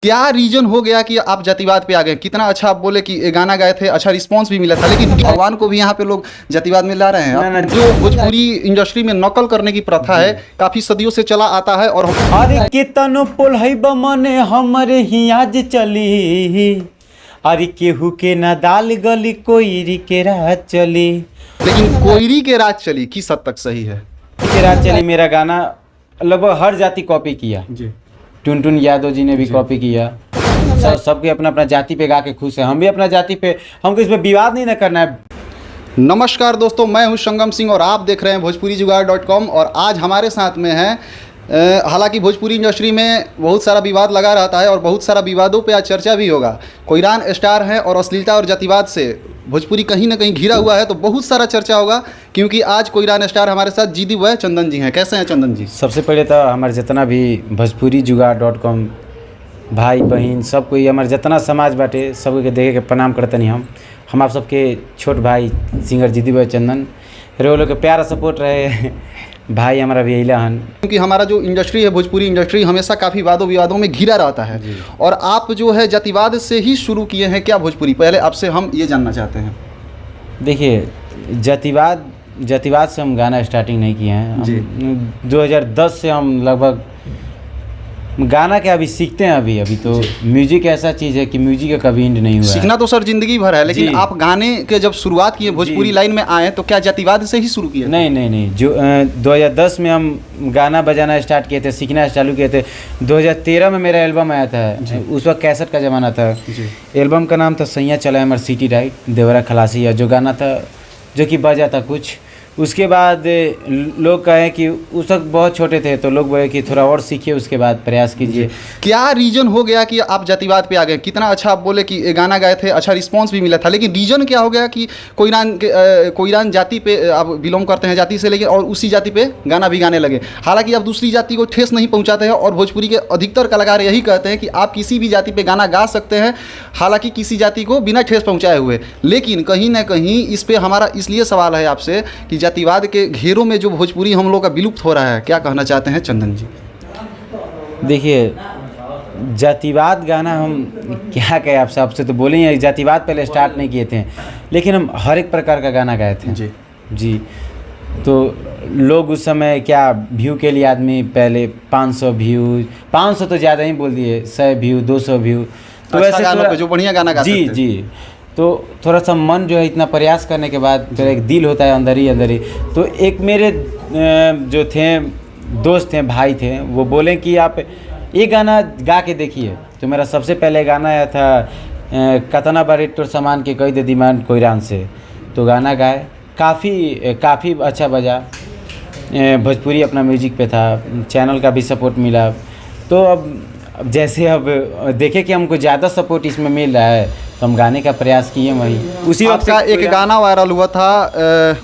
क्या रीजन हो गया कि आप जातिवाद पे आ गए? कितना अच्छा आप बोले कि ये गाना गाए थे, अच्छा रिस्पांस भी मिला था, लेकिन भगवान को भी यहाँ पे लोग जातिवाद में ला रहे हैं। ना, ना, जो भोजपुरी इंडस्ट्री में नकल करने की प्रथा है, काफी सदियों से चला आता है। और अरे कितनो पोलहई बमने हमरे हियाज चली, अरे केहू के ना दाल गली कोईरी के रात चली। लेकिन कोयरी के राज चली किस हद तक सही है? के रात चली मेरा गाना लगभग हर जाति कॉपी किया जी। टुनटुन यादव जी ने भी कॉपी किया। सबके अपना अपना जाति पे गा के खुश है, हम भी अपना जाति पे, हमको इसमें विवाद नहीं ना करना है। नमस्कार दोस्तों, मैं हूं संगम सिंह और आप देख रहे हैं भोजपुरीजुगाड़.com। और आज हमारे साथ में है, हालांकि भोजपुरी इंडस्ट्री में बहुत सारा विवाद लगा रहता है और बहुत सारा विवादों पे आज चर्चा भी होगा। कोयरान स्टार हैं और अश्लीलता और जातिवाद से भोजपुरी कहीं ना कहीं घिरा हुआ है, तो बहुत सारा चर्चा होगा। क्योंकि आज कोयरान स्टार हमारे साथ जीदी हुआ है, चंदन जी हैं। कैसे हैं चंदन जी? सबसे पहले तो हमारे जितना भी भोजपुरीजुगाड़.com भाई बहन सब कोई हमारे जितना समाज बाटे सबको के देखे के प्रणाम करते नहीं। हम आप सबके छोट भाई सिंगर जीदी भाई चंदन रे, वो लोग के प्यारा सपोर्ट रहे भाई हमारा भी यही हन। क्योंकि हमारा जो इंडस्ट्री है, भोजपुरी इंडस्ट्री, हमेशा काफ़ी वादों विवादों में घिरा रहता है। और आप जो है जातिवाद से ही शुरू किए हैं क्या भोजपुरी? पहले आपसे हम ये जानना चाहते हैं। देखिए, जातिवाद से हम गाना स्टार्टिंग नहीं किए हैं। हम 2010 से हम लगभग गाना के अभी सीखते हैं। अभी तो म्यूजिक ऐसा चीज़ है कि म्यूजिक का कभी एंड नहीं हुआ। सीखना तो सर जिंदगी भर है, लेकिन आप गाने के जब शुरुआत किए, भोजपुरी लाइन में आए, तो क्या जातिवाद से ही शुरू किए? नहीं, जो 2010 में हम गाना बजाना स्टार्ट किए थे, सीखना चालू किए थे। 2013 में मेरा एल्बम आया था, उस वक्त कैसेट का ज़माना था। एल्बम का नाम था सैया चला हमार सिटी राइड, देवरा खलासी है जो गाना था, जो कि बजा था कुछ। उसके बाद लोग कहे कि उस वक्त बहुत छोटे थे, तो लोग बोले कि थोड़ा और सीखिए, उसके बाद प्रयास कीजिए। क्या रीजन हो गया कि आप जातिवाद पे आ गए? कितना अच्छा आप बोले कि ये गाना गाए थे, अच्छा रिस्पांस भी मिला था, लेकिन रीजन क्या हो गया कि कोयरान जाति पे आप बिलोंग करते हैं, जाति से, लेकिन और उसी जाति पे गाना भी गाने लगे। हालांकि आप दूसरी जाति को ठेस नहीं पहुंचाते हैं, और भोजपुरी के अधिकतर कलाकार यही कहते हैं कि आप किसी भी जाति पे गाना गा सकते हैं, हालांकि किसी जाति को बिना ठेस पहुँचाए हुए। लेकिन कहीं ना कहीं इस पर हमारा इसलिए सवाल है आपसे कि जातिवाद के घेरों में जो भोजपुरी हम लोग का विलुप्त हो रहा है, क्या कहना चाहते हैं चंदन जी? देखिए, जातिवाद गाना हम क्या कहें आपसे तो बोलेंगे, जातिवाद पहले स्टार्ट नहीं किए थे, लेकिन हम हर एक प्रकार का गाना गाए थे। जी। तो लोग उस समय क्या व्यू के लिए आदमी पहले 500 व्यू, 500 तो ज़्यादा ही बोल दिए, 100 व्यू, 200 व्यू, तो अच्छा वैसे जो बढ़िया गाना गाते थे। जी। तो थोड़ा सा मन जो है, इतना प्रयास करने के बाद फिर एक दिल होता है अंदर ही। तो एक मेरे जो थे दोस्त थे, भाई थे, वो बोले कि आप ये गाना गा के देखिए। तो मेरा सबसे पहले गाना आया था कतना बारी तोर सामान के कई दे डिमांड कोयरान से। तो गाना गाए, काफ़ी अच्छा बजा। भोजपुरी अपना म्यूजिक पे था, चैनल का भी सपोर्ट मिला। तो अब जैसे अब देखे कि हमको ज़्यादा सपोर्ट इसमें मिल रहा है, तो हम गाने का प्रयास किए। वही उसी वक्त का एक गाना वायरल हुआ था,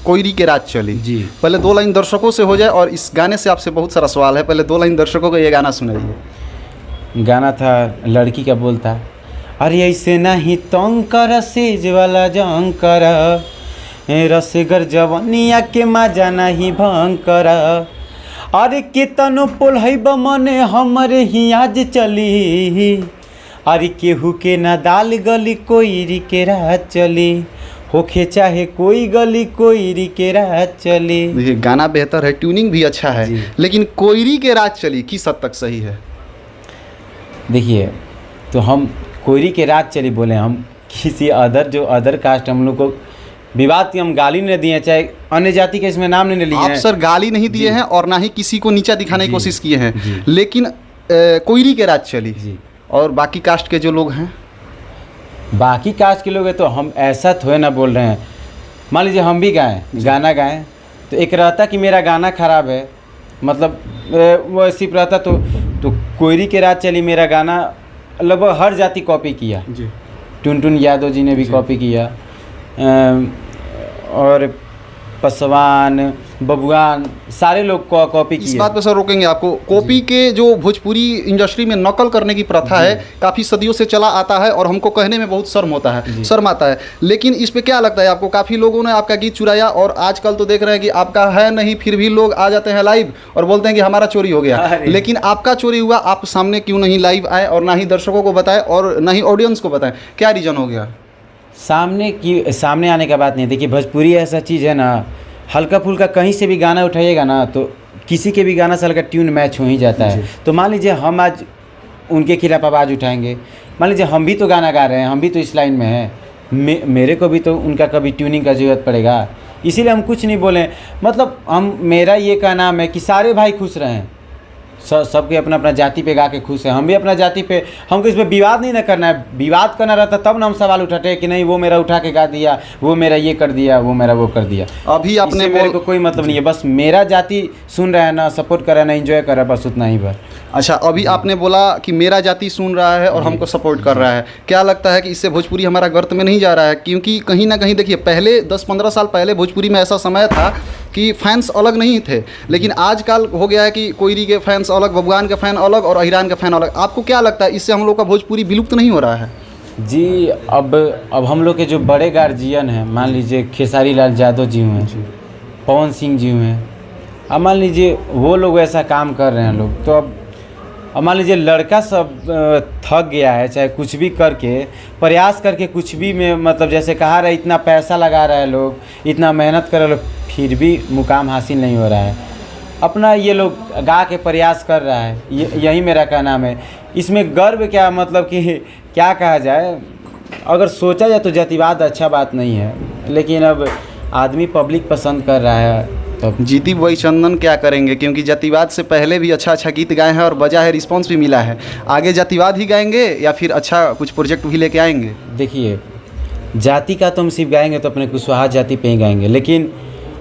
कोयरी के रात चली। जी। पहले 2 लाइन दर्शकों से हो जाए, और इस गाने से आपसे बहुत सारा सवाल है। पहले 2 लाइन दर्शकों को ये गाना सुनाइए। गाना था लड़की का बोल था, अरे ऐसे नहीं तंग कर, सेज वाला जंग कर, रसगर जवनिया के मजा नहीं भंग कर, अरे कितनो पोलहई बमने हमरे हियाज चली, अरे केहू के ना दाल गली कोईरी के रात चली, होखे चाहे कोई गली कोईरी के रात चली। देखिए, गाना बेहतर है, ट्यूनिंग भी अच्छा है, लेकिन कोयरी के रात चली किस हद तक सही है? देखिए, तो हम कोयरी के रात चली बोले, हम किसी अदर कास्ट, हम लोग को विवाद की हम गाली नहीं दिए, चाहे अन्य जाति के इसमें नाम नहीं लिए हैं। आप सर गाली नहीं दिए हैं और ना ही किसी को नीचा दिखाने की कोशिश किए हैं, लेकिन कोयरी के रात चली। और बाकी कास्ट के जो लोग हैं, बाकी कास्ट के लोग हैं, तो हम ऐसा थोड़े ना बोल रहे हैं। मान लीजिए हम भी गाना गाएं, तो एक रहता कि मेरा गाना ख़राब है, मतलब वो सिर्फ रहता तो कोयरी के रात चली मेरा गाना लगभग हर जाति कॉपी किया। टुनटुन यादव जी ने भी कॉपी किया, और पसवान, बबुआन सारे लोग कॉपी इस किए। बात पे सर रोकेंगे आपको। कॉपी के जो भोजपुरी इंडस्ट्री में नकल करने की प्रथा है काफ़ी सदियों से चला आता है और हमको कहने में बहुत शर्म होता है, शर्म आता है। लेकिन इस पे क्या लगता है आपको? काफ़ी लोगों ने आपका गीत चुराया और आजकल तो देख रहे हैं कि आपका है नहीं, फिर भी लोग आ जाते हैं लाइव और बोलते हैं कि हमारा चोरी हो गया। लेकिन आपका चोरी हुआ, आप सामने क्यों नहीं लाइव आए और ना ही दर्शकों को बताएं और ना ही ऑडियंस को बताएं? क्या रीज़न हो गया? सामने आने का बात नहीं। देखिए भोजपुरी ऐसा चीज़ है ना, हल्का फुल्का कहीं से भी गाना उठाइएगा ना तो किसी के भी गाना से हल्का ट्यून मैच हो ही जाता है। तो मान लीजिए हम आज उनके खिलाफ आवाज़ उठाएंगे, मान लीजिए हम भी तो गाना गा रहे हैं, हम भी तो इस लाइन में हैं, मेरे को भी तो उनका कभी ट्यूनिंग का ज़रूरत पड़ेगा, इसीलिए हम कुछ नहीं बोलें। मतलब मेरा ये का नाम है कि सारे भाई खुश रहें, सबके अपना अपना जाति पे गा के खुश है, हम भी अपना जाति पे, हमको इसमें विवाद नहीं ना करना है। विवाद करना रहता तब ना हम सवाल उठाते हैं कि नहीं वो मेरा उठा के गा दिया, वो मेरा ये कर दिया, वो मेरा वो कर दिया। अभी आपने मेरे को कोई मतलब नहीं है, बस मेरा जाति सुन रहा है ना, सपोर्ट कर रहा है ना, एंजॉय कर रहा है, बस उतना ही बस। अच्छा, अभी आपने बोला कि मेरा जाति सुन रहा है और हमको सपोर्ट कर रहा है, क्या लगता है कि इससे भोजपुरी हमारा गर्त में नहीं जा रहा है? क्योंकि कहीं ना कहीं देखिए पहले 10-15 साल पहले भोजपुरी में ऐसा समय था कि फैंस अलग नहीं थे, लेकिन आजकल हो गया है कि कोयरी के फैंस अलग, बबुआन के फ़ैन अलग और अहिरान के फ़ैन अलग। आपको क्या लगता है इससे हम लोग का भोजपुरी विलुप्त नहीं हो रहा है? जी, अब हम लोग के जो बड़े गार्जियन हैं, मान लीजिए खेसारी लाल यादव जी हुए, पवन सिंह जी हुए, अब मान लीजिए वो लोग ऐसा काम कर रहे हैं लोग, तो अब मान लीजिए लड़का सब थक गया है, चाहे कुछ भी करके प्रयास करके कुछ भी में, मतलब जैसे कहा रहा है इतना पैसा लगा रहा है लोग, इतना मेहनत कर रहे लोग, फिर भी मुकाम हासिल नहीं हो रहा है। अपना ये लोग गा के प्रयास कर रहा है, यही मेरा क्या नाम है। इसमें गर्व क्या, मतलब कि क्या कहा जाए, अगर सोचा जाए तो जातिवाद अच्छा बात नहीं है, लेकिन अब आदमी पब्लिक पसंद कर रहा है तब। जीती वही चंदन क्या करेंगे, क्योंकि जातिवाद से पहले भी अच्छा गीत गाए हैं और बजा है, रिस्पांस भी मिला है। आगे जातिवाद ही गाएंगे या फिर अच्छा कुछ प्रोजेक्ट भी लेके आएंगे? देखिए जाति का तो हम सिर्फ गाएंगे तो अपने कुशवाहा जाति पे ही गाएंगे, लेकिन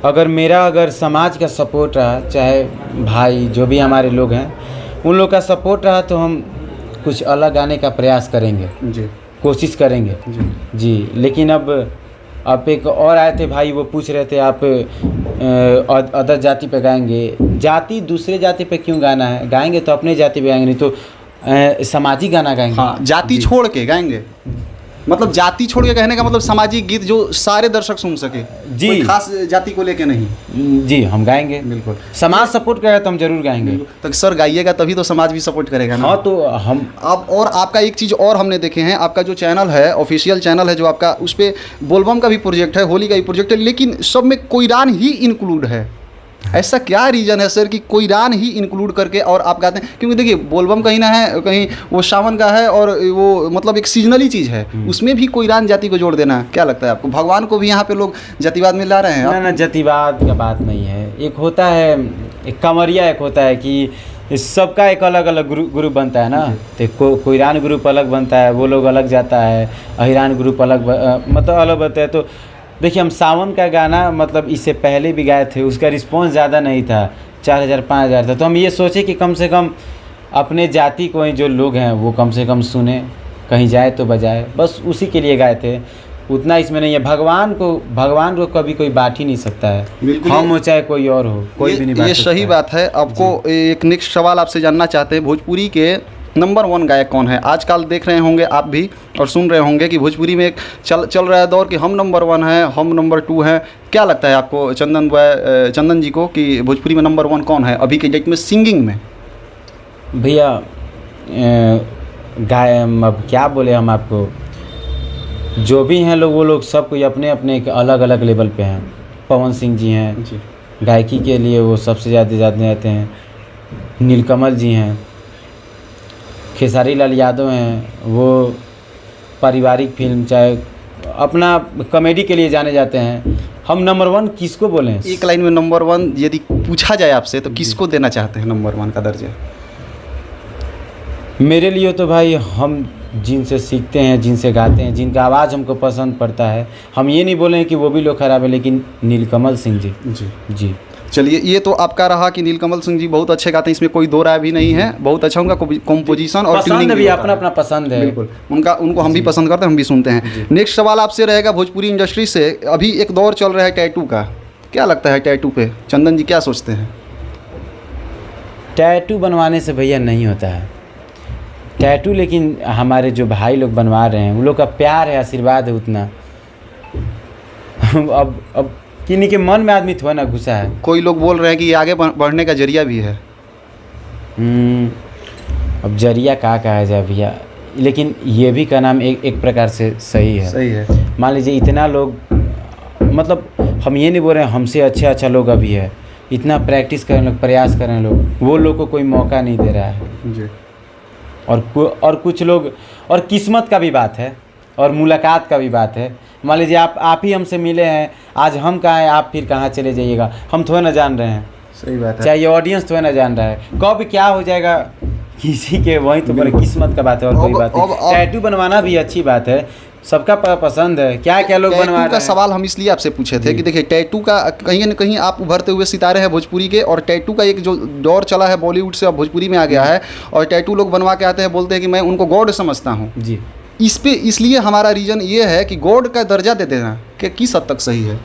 अगर समाज का सपोर्ट रहा, चाहे भाई जो भी हमारे लोग हैं उन लोग का सपोर्ट रहा, तो हम कुछ अलग गाने का प्रयास करेंगे जी, कोशिश करेंगे जी। लेकिन अब एक और आए थे भाई, वो पूछ रहे थे आप अदर जाति पे गाएंगे, जाति दूसरे जाति पे क्यों गाना है? गाएंगे तो अपने जाति पे गाएंगे, नहीं तो सामाजिक गाना गाएंगे। हाँ, जाति छोड़ के गाएंगे, मतलब जाति छोड़ के कहने का मतलब सामाजिक गीत जो सारे दर्शक सुन सके जी, कोई खास जाति को लेके नहीं जी, हम गाएंगे बिल्कुल। समाज सपोर्ट करेगा तो हम जरूर गाएंगे। तो सर गाइएगा तभी तो समाज भी सपोर्ट करेगा ना। हाँ, तो हम आप और आपका एक चीज़ और हमने देखे हैं, आपका जो चैनल है, ऑफिशियल चैनल है जो आपका, उस पर बोलबम का भी प्रोजेक्ट है, होली का भी प्रोजेक्ट है, लेकिन सब में कोईरान ही इंक्लूड है। ऐसा क्या रीज़न है सर कि कोईरान ही इंक्लूड करके और आप गाते हैं? क्योंकि देखिए बोलबम कहीं ना है, कहीं वो सावन का है और वो मतलब एक सीजनली चीज़ है, उसमें भी कोईरान जाति को जोड़ देना, क्या लगता है आपको? भगवान को भी यहाँ पे लोग जातिवाद में ला रहे हैं? ना, जातिवाद का बात नहीं है। एक होता है, एक कमरिया, एक होता है कि सबका एक अलग अलग ग्रुप बनता है ना, तो कोईरान ग्रुप अलग बनता है, वो लोग अलग जाता है, अहिरान ग्रुप अलग मतलब अलग बनता है। तो देखिए हम सावन का गाना मतलब इससे पहले भी गाए थे, उसका रिस्पांस ज़्यादा नहीं था, 4000-5000 था, तो हम ये सोचे कि कम से कम अपने जाति को ही जो लोग हैं वो कम से कम सुने, कहीं जाए तो बजाए, बस उसी के लिए गाए थे। उतना इसमें नहीं है। भगवान को कभी कोई बांट ही नहीं सकता है, हम हो चाहे कोई और हो, कोई भी नहीं बांट सकता। ये सही बात है। आपको एक नेक्स्ट सवाल आपसे जानना चाहते हैं, भोजपुरी के नंबर 1 गायक कौन है? आजकल देख रहे होंगे आप भी और सुन रहे होंगे कि भोजपुरी में एक चल रहा है दौर कि हम नंबर 1 हैं, हम नंबर 2 हैं। क्या लगता है आपको चंदन जी को कि भोजपुरी में नंबर 1 कौन है अभी के डेट में सिंगिंग में? भैया अब क्या बोले हम आपको, जो भी हैं लोग, वो लोग सब कोई अपने अपने एक अलग अलग लेवल पे हैं। पवन सिंह जी हैं जी, गायकी के लिए वो सबसे ज़्यादा जाते हैं। नीलकमल जी हैं, खेसारी लाल यादव हैं, वो पारिवारिक फिल्म चाहे अपना कॉमेडी के लिए जाने जाते हैं। हम नंबर 1 किसको बोलें? एक लाइन में नंबर 1 यदि पूछा जाए आपसे तो किसको देना चाहते हैं नंबर 1 का दर्जा? मेरे लिए तो भाई हम जिनसे सीखते हैं, जिनसे गाते हैं, जिनका आवाज़ हमको पसंद पड़ता है, हम ये नहीं बोलें कि वो भी लोग खराब है, लेकिन नीलकमल सिंह जी जी। चलिए, ये तो आपका रहा कि नीलकमल सिंह जी बहुत अच्छे गाते हैं, इसमें कोई दो राय भी नहीं है, बहुत अच्छा उनका कंपोजिशन और ट्यूनिंग भी अपना अपना पसंद है। बिल्कुल, उनको हम भी पसंद करते हैं, हम भी सुनते हैं। नेक्स्ट सवाल आपसे रहेगा भोजपुरी इंडस्ट्री से। अभी एक दौर चल रहा है टैटू का, क्या लगता है टैटू पे चंदन जी क्या सोचते हैं? टैटू बनवाने से भैया नहीं होता है टैटू, लेकिन हमारे जो भाई लोग बनवा रहे हैं उन लोग का प्यार है, आशीर्वाद है उतना। अब किन्हीं के मन में आदमी थोड़ा ना घुसा है। कोई लोग बोल रहे हैं कि ये आगे बढ़ने का जरिया भी है। अब जरिया कहा जाए भैया, लेकिन ये भी का नाम एक प्रकार से सही है। सही है। मान लीजिए इतना लोग, मतलब हम ये नहीं बोल रहे हैं हमसे अच्छा लोग अभी है, इतना प्रैक्टिस कर रहे लोग, प्रयास कर रहे हैं लोग, वो लोग को कोई मौका नहीं दे रहा है जी। और कुछ लोग, और किस्मत का भी बात है और मुलाकात का भी बात है। मान लीजिए आप ही हमसे मिले हैं, आज हम कहाँ हैं, आप फिर कहाँ चले जाइएगा, हम थोड़ा ना जान रहे हैं। सही बात है। चाहे ये ऑडियंस थोड़ा ना जान रहा है, कब क्या हो जाएगा किसी के, वही तो बड़े किस्मत का बात है और कोई बात नहीं। टैटू बनवाना भी अच्छी बात है, सबका पसंद है, क्या लोग बनवा रहे हैं। का सवाल हम इसलिए आपसे पूछे थे कि देखिए टैटू का कहीं न कहीं आप उभरते हुए सितारे हैं भोजपुरी के, और टैटू का एक जो दौर चला है बॉलीवुड से अब भोजपुरी में आ गया है, और टैटू लोग बनवा के आते हैं, बोलते हैं कि मैं उनको गॉड समझता हूँ जी। इस पे इसलिए हमारा रीजन ये है कि गॉड का दर्जा दे देना कि किस हद तक सही है?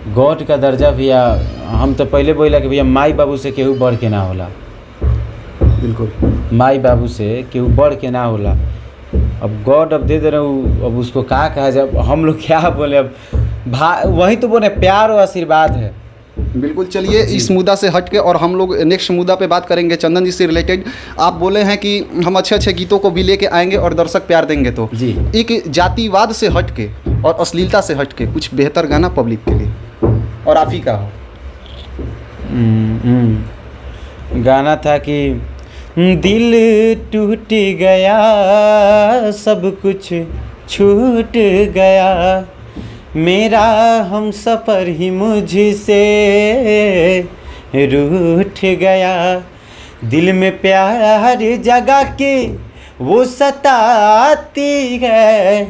गॉड का दर्जा भैया, हम तो पहले बोला कि भैया माई बाबू से केहू बढ़ के ना होला। बिल्कुल। माई बाबू से केहू बढ़ के ना होला। अब गॉड अब दे दे रहे हूँ, अब उसको कहा जाए, हम लोग क्या बोले, अब वही तो बोले प्यार और आशीर्वाद है। बिल्कुल। चलिए इस मुद्दा से हट के और हम लोग नेक्स्ट मुद्दा पे बात करेंगे चंदन जी से रिलेटेड। आप बोले हैं कि हम अच्छे गीतों को भी लेके आएंगे और दर्शक प्यार देंगे, तो जी एक जातिवाद से हट के और अश्लीलता से हट के कुछ बेहतर गाना पब्लिक के लिए और आप ही का हो। गाना था कि दिल टूट गया, सब कुछ छूट गया, मेरा हम सफ़र ही मुझसे रूठ गया, दिल में प्यार जगा के वो सताती है,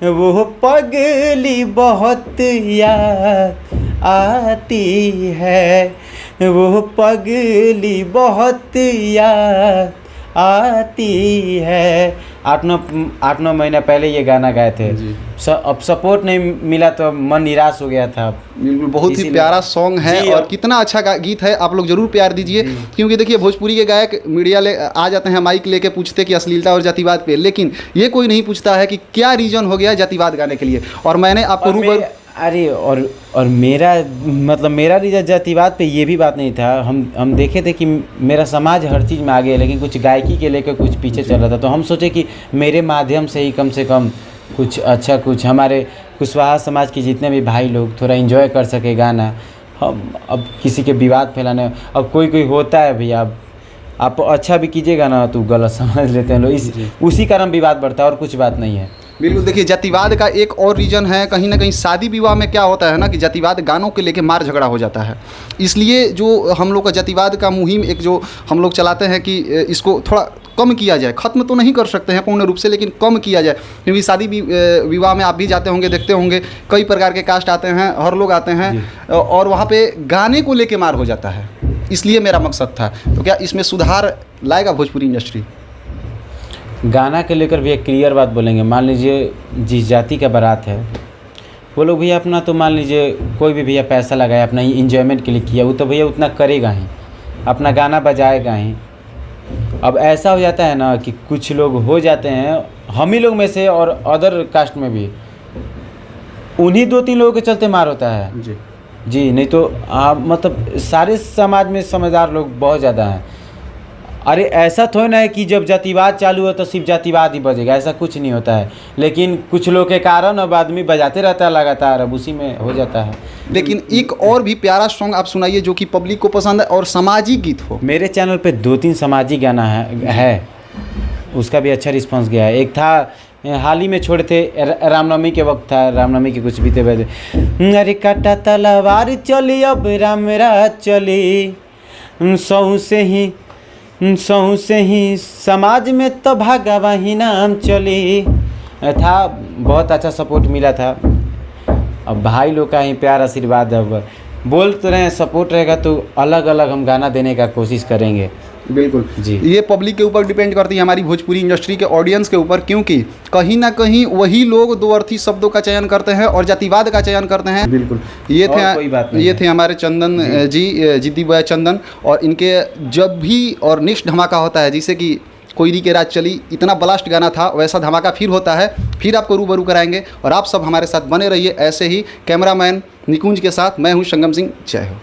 वो पगली बहुत याद आती है, वो पगली बहुत याद आती है। 8-9 महीना पहले ये गाना गाए थे। अब सपोर्ट नहीं मिला तो मन निराश हो गया था। बिल्कुल, बहुत ही प्यारा सॉन्ग है और कितना अच्छा गीत है, आप लोग जरूर प्यार दीजिए। क्योंकि देखिए भोजपुरी के गायक मीडिया ले आ जाते हैं, माइक लेके पूछते कि अश्लीलता और जातिवाद पे, लेकिन ये कोई नहीं पूछता है कि क्या रीजन हो गया जातिवाद गाने के लिए। और मैंने आपको अरे और मेरा मतलब मेरा रीजन जातिवाद पे ये भी बात नहीं था। हम देखे थे कि मेरा समाज हर चीज़ में आगे है, लेकिन कुछ गायकी के लेकर कुछ पीछे चल रहा था। तो हम सोचे कि मेरे माध्यम से ही कम से कम कुछ अच्छा, कुछ हमारे कुशवाहा समाज के जितने भी भाई लोग थोड़ा एंजॉय कर सके गाना। हम अब किसी के विवाद फैलाने, अब कोई होता है भैया, आप अच्छा भी कीजिएगा ना तो गलत समझ लेते हैं लोग, उसी कारण विवाद बढ़ता है और कुछ बात नहीं है। बिल्कुल। देखिए जातिवाद का एक और रीज़न है, कहीं ना कहीं शादी विवाह में क्या होता है ना कि जातिवाद गानों के लेके मार झगड़ा हो जाता है। इसलिए जो हम लोग का जातिवाद का मुहिम एक जो हम लोग चलाते हैं कि इसको थोड़ा कम किया जाए, ख़त्म तो नहीं कर सकते हैं पूर्ण रूप से, लेकिन कम किया जाए। क्योंकि शादी विवाह में आप भी जाते होंगे, देखते होंगे कई प्रकार के कास्ट आते हैं, हर लोग आते हैं और वहाँ पे गाने को लेके मार हो जाता है। इसलिए मेरा मकसद था, तो क्या इसमें सुधार लाएगा भोजपुरी इंडस्ट्री? गाना के लेकर भी एक क्लियर बात बोलेंगे। मान लीजिए जिस जाति का बारात है वो लोग भैया अपना, तो मान लीजिए कोई भी भैया पैसा लगाया अपना इंजॉयमेंट के लिए किया, वो तो भैया उतना करेगा ही, अपना गाना बजाएगा ही। अब ऐसा हो जाता है ना कि कुछ लोग हो जाते हैं, हम ही लोग में से और अदर कास्ट में भी, उन्हीं 2-3 लोगों के चलते मार होता है जी। नहीं तो मतलब सारे समाज में समझदार लोग बहुत ज़्यादा हैं। अरे ऐसा थोड़ा ना है कि जब जातिवाद चालू हो तो सिर्फ जातिवाद ही बजेगा, ऐसा कुछ नहीं होता है। लेकिन कुछ लोग के कारण अब आदमी बजाते रहता है लगातार, अब उसी में हो जाता है। लेकिन एक और भी प्यारा सॉन्ग आप सुनाइए जो कि पब्लिक को पसंद है और सामाजिक गीत हो। मेरे चैनल पे 2-3 सामाजिक गाना है, उसका भी अच्छा रिस्पॉन्स गया है। एक था हाल ही में छोड़े थे, रामनवमी के वक्त था, रामनवमी के कुछ बीते हुए, अरे काटा तलवार चली अब राम राज चली, सहू से ही समाज में तो भागवा ही नाम चली था। बहुत अच्छा सपोर्ट मिला था। अब भाई लोग का ही प्यार आशीर्वाद, अब बोल तो रहे हैं, सपोर्ट रहेगा तो अलग अलग हम गाना देने का कोशिश करेंगे। बिल्कुल जी। ये पब्लिक के ऊपर डिपेंड करती है, हमारी भोजपुरी इंडस्ट्री के ऑडियंस के ऊपर, क्योंकि कहीं ना कहीं वही लोग दो अर्थी शब्दों का चयन करते हैं और जातिवाद का चयन करते हैं। बिल्कुल ये और कोई बात थे नहीं ये है। थे हमारे चंदन जी, जिद्दी बॉय चंदन। और इनके जब भी और नेक्स्ट धमाका होता है, जैसे कि कोयरी के राज चली इतना ब्लास्ट गाना था, वैसा धमाका फिर होता है, फिर आपको रूबरू कराएंगे। और आप सब हमारे साथ बने रहिए ऐसे ही। कैमरामैन निकुंज के साथ मैं हूँ संगम सिंह, जय हो।